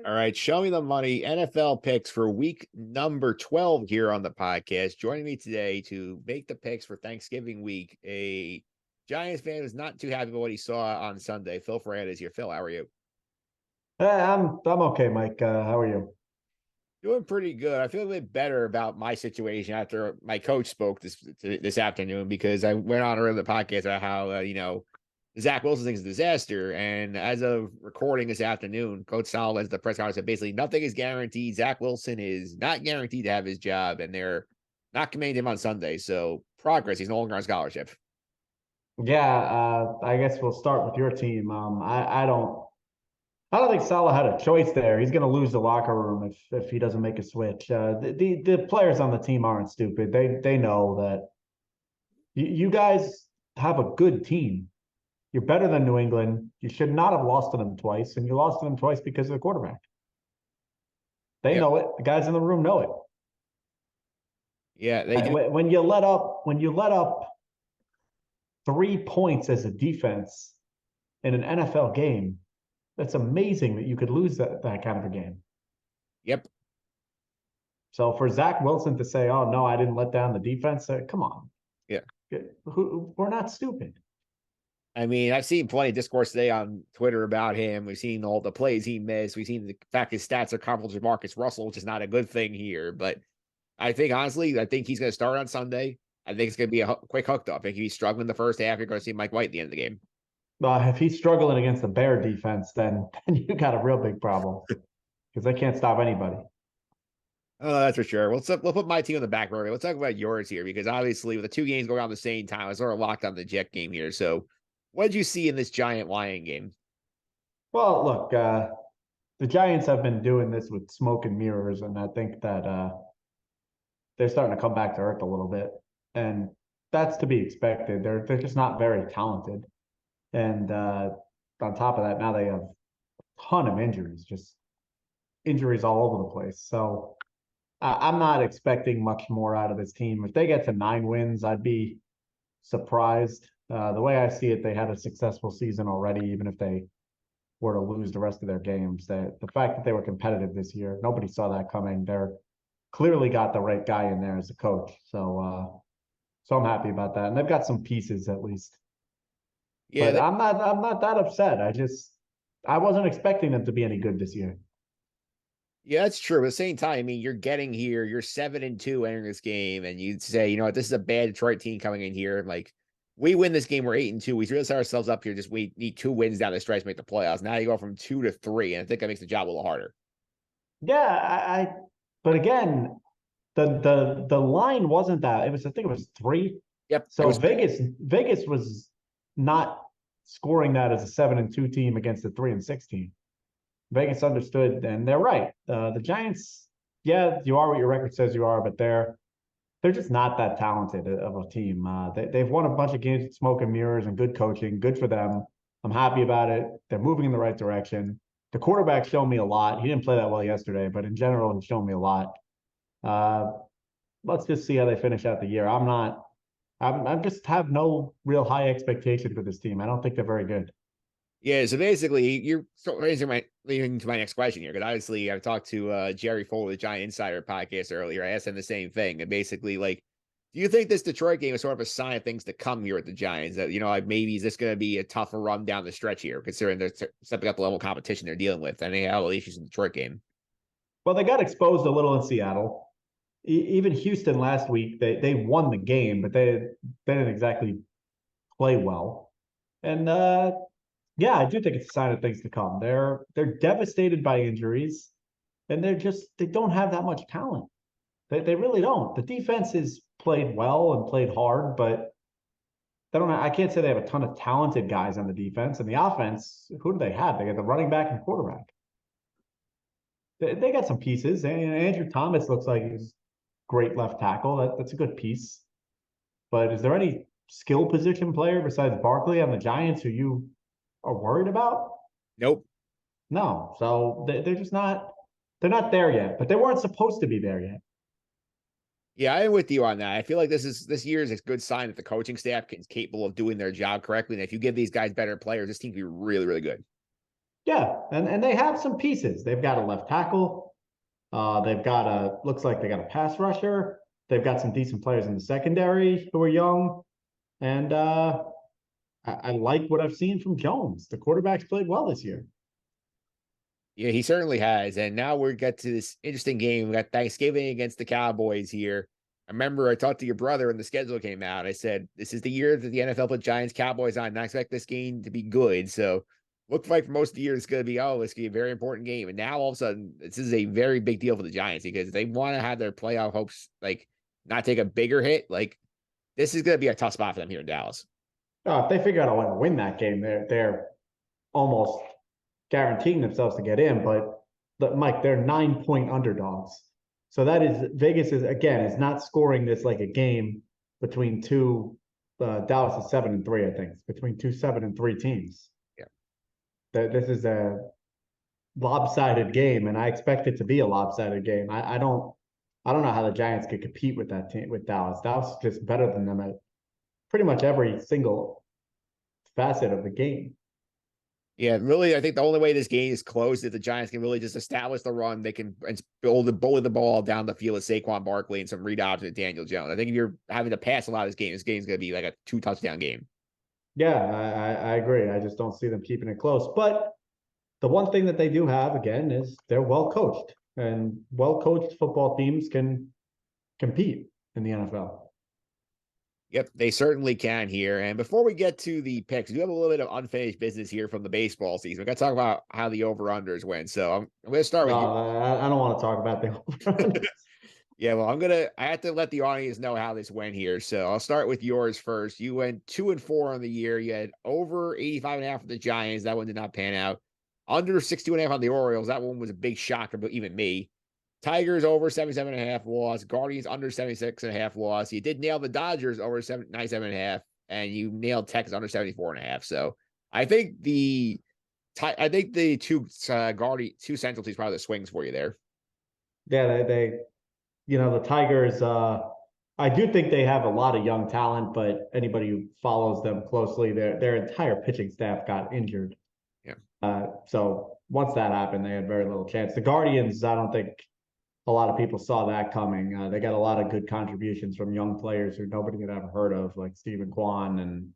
All right, show me the money. NFL picks for week number 12 here on the podcast. Joining me today to make the picks for Thanksgiving week, a Giants fan who's not too happy with what he saw on Sunday. Phil Fraietta is here. Phil, how are you? I'm okay, Mike. How are you? Doing pretty good. I feel a bit better about my situation after my coach spoke this afternoon because I went on earlier the podcast about how Zach Wilson thing's a disaster. And as of recording this afternoon, Coach Sal as the press conference said basically nothing is guaranteed. Zach Wilson is not guaranteed to have his job, and they're not committing him on Sunday. So progress. He's no longer on scholarship. I guess we'll start with your team. I don't think Salah had a choice there. He's going to lose the locker room if he doesn't make a switch. The players on the team aren't stupid. They know that you guys have a good team. You're better than New England. You should not have lost to them twice, and you lost to them twice because of the quarterback. They Yep. know it. The guys in the room know it. Yeah, they do. When you let up 3 points as a defense in an NFL game, that's amazing that you could lose that kind of a game. Yep. So for Zach Wilson to say, "Oh no, I didn't let down the defense," come on, Yeah. we're not stupid. I mean, I've seen plenty of discourse today on Twitter about him. We've seen all the plays he missed. We've seen the fact his stats are comparable to Marcus Russell, which is not a good thing here. But I think, honestly, I think he's going to start on Sunday. I think it's going to be a quick hooked up. I think if he's struggling the first half, you're going to see Mike White at the end of the game. If he's struggling against the Bear defense, then you got a real big problem because they can't stop anybody. Oh, that's for sure. We'll put my team on the back burner. Let's talk about yours here because obviously, with the two games going on at the same time, I sort of locked on the Jet game here. So, what did you see in this Giant Lion game? Well, look, the Giants have been doing this with smoke and mirrors, and I think that they're starting to come back to earth a little bit, and that's to be expected. They're just not very talented, and on top of that, now they have a ton of injuries, just injuries all over the place. So I'm not expecting much more out of this team. If they get to 9 wins, I'd be surprised. The way I see it, they had a successful season already, even if they were to lose the rest of their games. The fact that they were competitive this year, nobody saw that coming. They're clearly got the right guy in there as a coach. So I'm happy about that. And they've got some pieces at least. Yeah, But I'm not that upset. I wasn't expecting them to be any good this year. yeah, that's true. At the same time, I mean, you're getting here, you're 7-2 entering this game, and you'd say, you know what, this is a bad Detroit team coming in here. Like, we win this game, we're 8-2. We really set ourselves up here. Just we need 2 wins down the stretch to make the playoffs. Now you go from 2 to 3, and I think that makes the job a little harder. Yeah, but again, the line wasn't that. I think it was 3. Yep, it So was. Vegas was not scoring that as a 7-2 team against a 3-6 team. Vegas understood, and they're right. The Giants, yeah, you are what your record says you are, but they're just not that talented of a team. They've won a bunch of games with smoke and mirrors and good coaching. Good for them. I'm happy about it. They're moving in the right direction. The quarterback showed me a lot. He didn't play that well yesterday, but in general, he's shown me a lot. Uh, let's just see how they finish out the year. I'm just have no real high expectation for this team. I don't think they're very good. Yeah, so basically, you're leading to my next question here because obviously I talked to Jerry Fuller, the Giant Insider podcast earlier. I asked him the same thing, and basically, like, do you think this Detroit game is sort of a sign of things to come here at the Giants? That like maybe is this going to be a tougher run down the stretch here, considering they're stepping up the level of competition they're dealing with, and they have all the issues in the Detroit game. Well, they got exposed a little in Seattle. Even Houston last week, they won the game, but they didn't exactly play well. And yeah, I do think it's a sign of things to come. They're devastated by injuries, and they don't have that much talent. They really don't. The defense is played well and played hard, but they don't. I can't say they have a ton of talented guys on the defense. And the offense, who do they have? They got the running back and quarterback. They got some pieces. And Andrew Thomas looks like he's great left tackle. That's a good piece. But is there any skill position player besides Barkley on the Giants who you are worried about? Nope. No. So they're just not. They're not there yet. But they weren't supposed to be there yet. Yeah, I'm with you on that. I feel like this year is a good sign that the coaching staff is capable of doing their job correctly. And if you give these guys better players, this team can be really, really good. Yeah, and they have some pieces. They've got a left tackle. They've got looks like they got a pass rusher. They've got some decent players in the secondary who are young. And I like what I've seen from Jones. The quarterback's played well this year. Yeah, he certainly has. And now we get to this interesting game. We got Thanksgiving against the Cowboys here. I remember I talked to your brother when the schedule came out. I said, this is the year that the NFL put Giants Cowboys on. And I expect this game to be good. So look like for most of the year, it's going to be, it's going to be a very important game. And now all of a sudden, this is a very big deal for the Giants because they want to have their playoff hopes, like, not take a bigger hit. Like, this is going to be a tough spot for them here in Dallas. If they figure out a way to win that game, they're almost guaranteeing themselves to get in. But Mike, they're 9-point underdogs. So that is Vegas is not scoring this like a game between two. Dallas is 7-3, I think. It's between 2 7-3 teams. Yeah. This is a lopsided game, and I expect it to be a lopsided game. I don't know how the Giants could compete with that team with Dallas. Dallas is just better than them at pretty much every single facet of the game. Yeah, really, I think the only way this game is close is if the Giants can really just establish the run. They can bully the ball down the field with Saquon Barkley and some read options with Daniel Jones. I think if you're having to pass a lot of this game's going to be like a 2-touchdown game. Yeah, I agree. I just don't see them keeping it close. But the one thing that they do have, again, is they're well coached. And well coached football teams can compete in the NFL. Yep, they certainly can here. And before we get to the picks, we do have a little bit of unfinished business here from the baseball season. We got to talk about how the over-unders went. So I'm going to start with you. I don't want to talk about the over. Yeah, well, I have to let the audience know how this went here. So I'll start with yours first. You went 2-4 on the year. You had over 85.5 for the Giants. That one did not pan out. Under 62.5 on the Orioles. That one was a big shocker, but even me. Tigers over 77.5 loss. Guardians under 76.5 loss. You did nail the Dodgers over 97.5, and you nailed Texas under 74.5. So I think the two two Central teams probably the swings for you there. Yeah, the Tigers. I do think they have a lot of young talent, but anybody who follows them closely, their entire pitching staff got injured. Yeah. So once that happened, they had very little chance. The Guardians, I don't think a lot of people saw that coming. They got a lot of good contributions from young players who nobody had ever heard of, like Stephen Kwan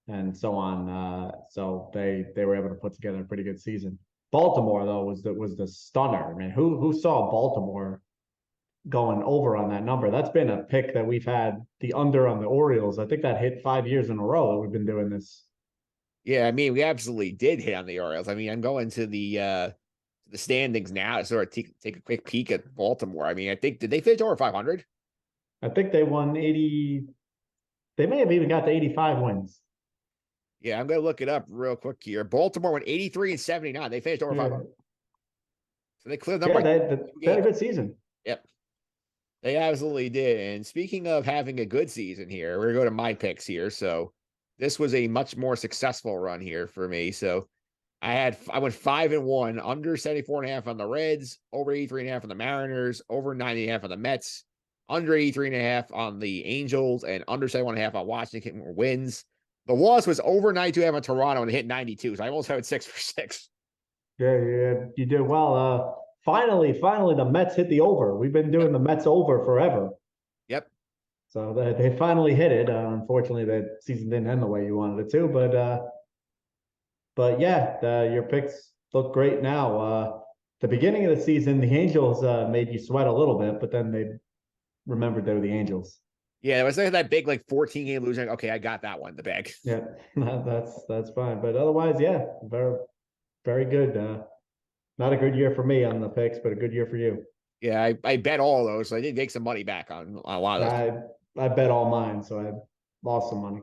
and so on. So they were able to put together a pretty good season. Baltimore though was the stunner. I mean, who saw Baltimore going over on that number? That's been a pick that we've had the under on the Orioles. I think that hit 5 years in a row that we've been doing this. Yeah, I mean, we absolutely did hit on the Orioles. I mean, I'm going to the standings now to sort of take a quick peek at Baltimore. I mean, I think did they finish over 500? I think they won 80. They may have even got to 85 wins. Yeah, I'm going to look it up real quick here. Baltimore went 83-79. They finished over 500. So they cleared the number. Yeah, they had a good season. Yep. They absolutely did. And speaking of having a good season here, we're going to go to my picks here. So this was a much more successful run here for me. So I went 5-1, under 74.5 on the Reds, over 83.5 on the Mariners, over 90.5 on the Mets, under 83.5 on the Angels, and under 71.5 on Washington wins. The loss was over 92.5 on Toronto and hit 92. So I almost had 6 for 6. Yeah, you did well. Finally, the Mets hit the over. We've been doing the Mets over forever. Yep. So they finally hit it. Unfortunately, the season didn't end the way you wanted it to, but yeah, your picks look great now. The beginning of the season, the Angels made you sweat a little bit, but then they remembered they were the Angels. Yeah, it was like that big 14-game losing. Okay, I got that one in the bag. Yeah, that's fine. But otherwise, yeah, very very good. Not a good year for me on the picks, but a good year for you. Yeah, I bet all of those, so I did make some money back on a lot of those. I bet all mine, so I lost some money.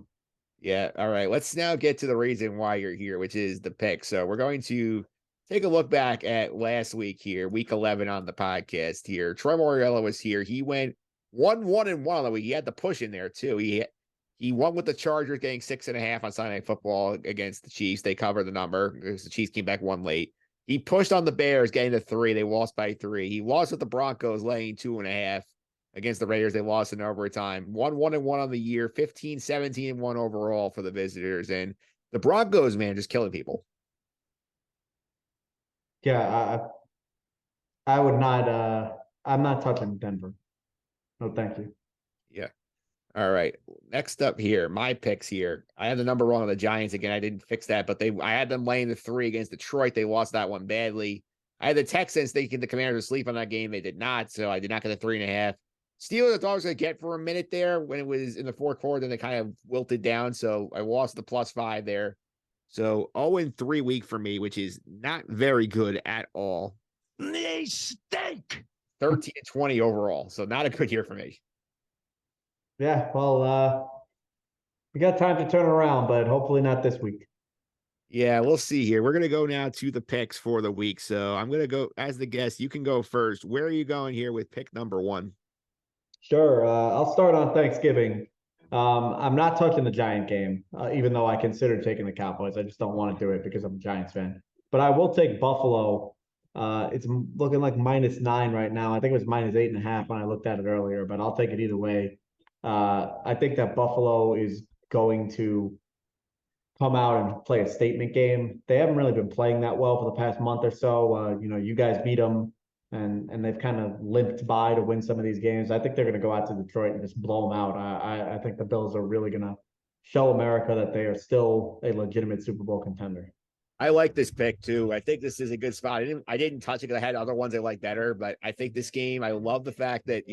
Yeah. All right. Let's now get to the reason why you're here, which is the pick. So we're going to take a look back at last week here, week 11 on the podcast here. Troy Moriello was here. He went 1-1-1 on the week. He had the push in there too. He won with the Chargers, getting 6.5 on Sunday Night Football against the Chiefs. They covered the number because the Chiefs came back one late. He pushed on the Bears, getting to 3. They lost by 3. He lost with the Broncos, laying 2.5 against the Raiders. They lost in overtime. 1-1-1 on the year, 15-17-1 overall for the visitors. And the Broncos, man, just killing people. Yeah, I would not. I'm not touching Denver. No, thank you. Yeah. All right. Next up here, my picks here. I had the number wrong on the Giants again. I didn't fix that, but I had them laying the 3 against Detroit. They lost that one badly. I had the Texans thinking the Commanders asleep on that game. They did not, so I did not get the 3.5. Steelers, I thought I was going to get for a minute there when it was in the fourth quarter. Then they kind of wilted down, so I lost the +5 there. So 0-3 week for me, which is not very good at all. They stink. 13-20 overall, so not a good year for me. Yeah, well, we got time to turn around, but hopefully not this week. Yeah, we'll see here. We're going to go now to the picks for the week. So I'm going to go as the guest. You can go first. Where are you going here with pick number 1? Sure. I'll start on Thanksgiving. I'm not touching the Giant game, even though I considered taking the Cowboys. I just don't want to do it because I'm a Giants fan. But I will take Buffalo. It's looking like -9 right now. I think it was -8.5 when I looked at it earlier, but I'll take it either way. I think that Buffalo is going to come out and play a statement game. They haven't really been playing that well for the past month or so. You guys beat them, and they've kind of limped by to win some of these games. I think they're going to go out to Detroit and just blow them out. I think the Bills are really going to show America that they are still a legitimate Super Bowl contender. I like this pick too. I think this is a good spot. I didn't touch it because I had other ones I like better, but I think this game, I love the fact that,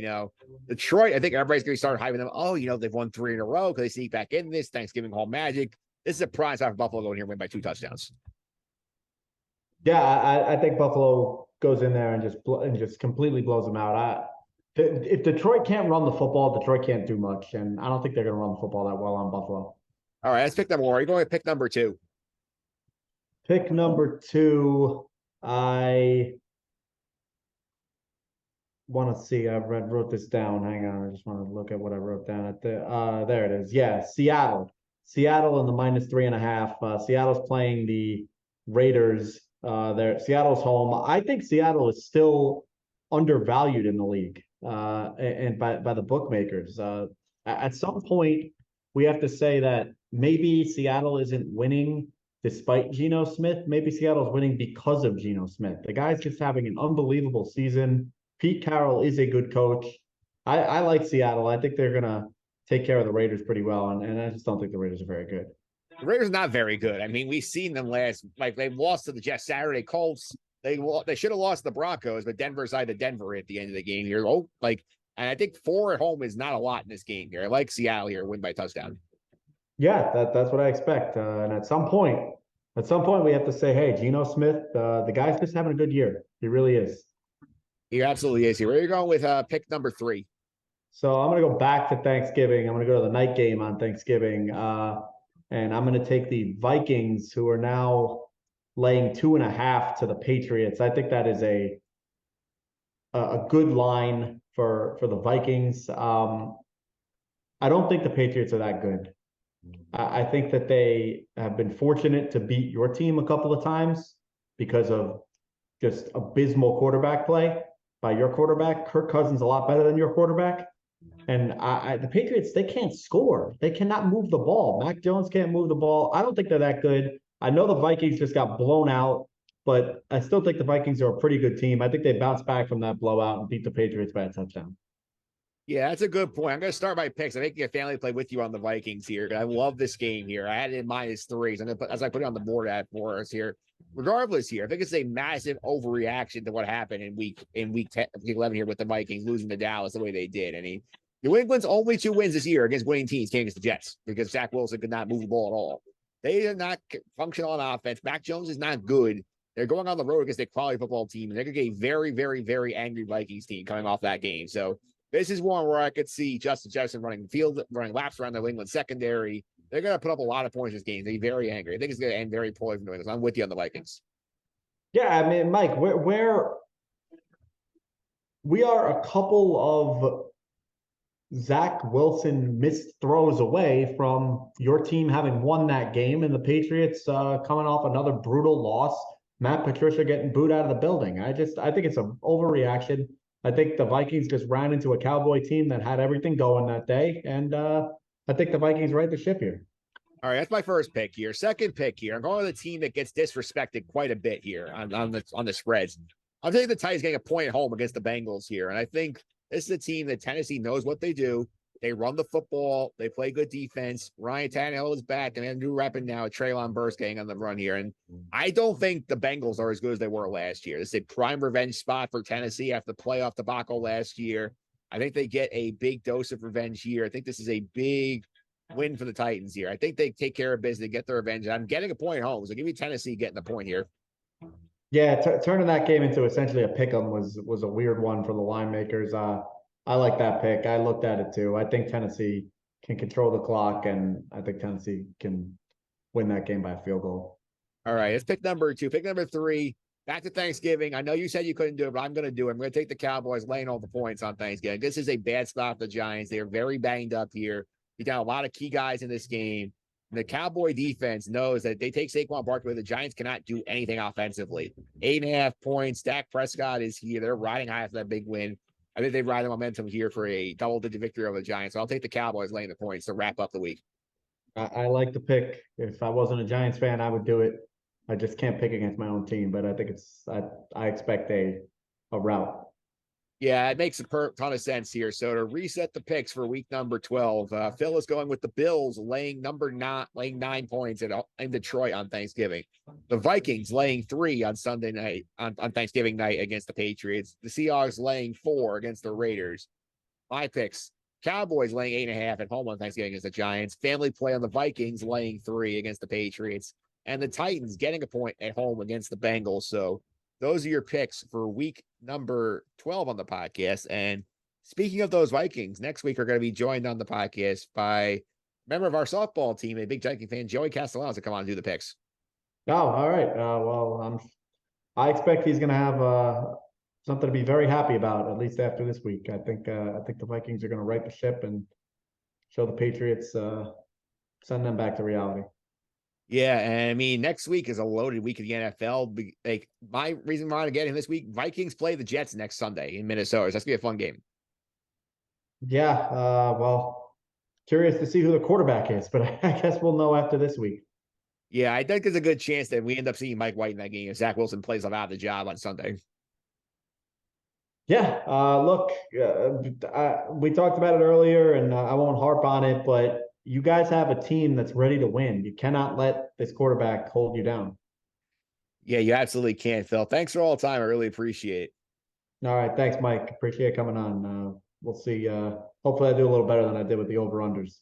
Detroit, I think everybody's going to start hyping them. Oh, they've won 3 in a row because they sneak back in this Thanksgiving home magic. This is a prime time for Buffalo going here and win by 2 touchdowns. Yeah, I think Buffalo goes in there and just completely blows them out. If Detroit can't run the football, Detroit can't do much, and I don't think they're going to run the football that well on Buffalo. All right, let's pick number 1. Are you going to pick number 2? Pick number 2, I want to see. I wrote this down. Hang on, I just want to look at what I wrote down at there it is. Yeah, Seattle. Seattle in the -3.5. Seattle's playing the Raiders. Seattle's home. I think Seattle is still undervalued in the league, and by the bookmakers. At some point, we have to say that maybe Seattle isn't winning despite Geno Smith. Maybe Seattle's winning because of Geno Smith. The guy's just having an unbelievable season. Pete Carroll is a good coach. I like Seattle. I think they're going to take care of the Raiders pretty well, and I just don't think the Raiders are very good. The Raiders are not very good. I mean, we've seen them they lost to the Jets Saturday Colts. They should have lost to the Broncos, but Denver decided Denver at the end of the game here. And I think 4 at home is not a lot in this game here. I like Seattle here, win by touchdown. Yeah, that's what I expect. And at some point, we have to say, hey, Geno Smith, the guy's just having a good year. He really is. He absolutely is here. Where are you going with pick number 3? So I'm going to go back to Thanksgiving. I'm going to go to the night game on Thanksgiving. And I'm going to take the Vikings, who are now laying 2.5 to the Patriots. I think that is a good line for the Vikings. I don't think the Patriots are that good. I think that they have been fortunate to beat your team a couple of times because of just abysmal quarterback play by your quarterback. Kirk Cousins a lot better than your quarterback. And the Patriots, they can't score. They cannot move the ball. Mac Jones can't move the ball. I don't think they're that good. I know the Vikings just got blown out, but I still think the Vikings are a pretty good team. I think they bounced back from that blowout and beat the Patriots by a touchdown. Yeah, that's a good point. I'm going to start my picks. I think your family play with you on the Vikings here. I love this game here. I had it in -3. So as I put it on the board for us here. Regardless here, I think it's a massive overreaction to what happened in week 11 here with the Vikings losing to Dallas the way they did. I mean, New England's only 2 wins this year against winning teams came against the Jets because Zach Wilson could not move the ball at all. They did not function on offense. Mac Jones is not good. They're going on the road against a quality football team, and they're going to get a very, very, very angry Vikings team coming off that game. So this is one where I could see Justin Jefferson running laps around the New England secondary. They're going to put up a lot of points in this game. They're very angry. I think it's going to end very poorly for New England. So I'm with you on the Vikings. Yeah, I mean, Mike, where we are a couple of Zach Wilson missed throws away from your team having won that game and the Patriots coming off another brutal loss. Matt Patricia getting booed out of the building. I think it's an overreaction. I think the Vikings just ran into a Cowboy team that had everything going that day, and I think the Vikings right the ship here. All right, that's my first pick here. Second pick here. I'm going with a team that gets disrespected quite a bit here on the spreads. I'm taking the Titans getting a point at home against the Bengals here, and I think this is a team that Tennessee knows what they do. They run the football. They play good defense. Ryan Tannehill is back, and they have a new weapon now. Treylon Burks getting on the run here, and I don't think the Bengals are as good as they were last year. This is a prime revenge spot for Tennessee after the playoff debacle last year. I think they get a big dose of revenge here. I think this is a big win for the Titans here. I think they take care of business, get their revenge. I'm getting a point home, so give me Tennessee getting the point here. Yeah, turning that game into essentially a pick 'em was a weird one for the line makers. I like that pick. I looked at it too. I think Tennessee can control the clock, and I think Tennessee can win that game by a field goal. All right, let's pick number 2. Pick number 3. Back to Thanksgiving. I know you said you couldn't do it, but I'm going to do it. I'm going to take the Cowboys laying all the points on Thanksgiving. This is a bad spot for the Giants. They are very banged up here. You got a lot of key guys in this game. The Cowboy defense knows that if they take Saquon Barkley, the Giants cannot do anything offensively. 8.5 points. Dak Prescott is here. They're riding high after that big win. I think they ride the momentum here for a double-digit victory over the Giants. So I'll take the Cowboys laying the points to wrap up the week. I like the pick. If I wasn't a Giants fan, I would do it. I just can't pick against my own team, but I think I expect a rout. Yeah, it makes a ton of sense here. So to reset the picks for week number 12, Phil is going with the Bills laying 9 points in Detroit on Thanksgiving. The Vikings laying 3 on Sunday night on Thanksgiving night against the Patriots. The Seahawks laying 4 against the Raiders. My picks: Cowboys laying 8.5 at home on Thanksgiving against the Giants. Family play on the Vikings laying 3 against the Patriots, and the Titans getting a point at home against the Bengals. So those are your picks for week number 12 on the podcast. And speaking of those Vikings, next week we're going to be joined on the podcast by a member of our softball team, a big Viking fan, Joey Castellanos, to come on and do the picks. Oh, all right. I expect he's going to have something to be very happy about, at least after this week. I think the Vikings are going to right the ship and show the Patriots, send them back to reality. Yeah, and I mean, next week is a loaded week of the NFL. Like, my reason why I'm getting this week, Vikings play the Jets next Sunday in Minnesota. So that's gonna be a fun game. Yeah, well, curious to see who the quarterback is, but I guess we'll know after this week. Yeah, I think there's a good chance that we end up seeing Mike White in that game if Zach Wilson plays out of the job on Sunday. Yeah, look, we talked about it earlier, and I won't harp on it, but you guys have a team that's ready to win. You cannot let this quarterback hold you down. Yeah, you absolutely can, Phil. Thanks for all the time. I really appreciate it. All right, thanks, Mike. Appreciate coming on. We'll see. Hopefully, I do a little better than I did with the over-unders.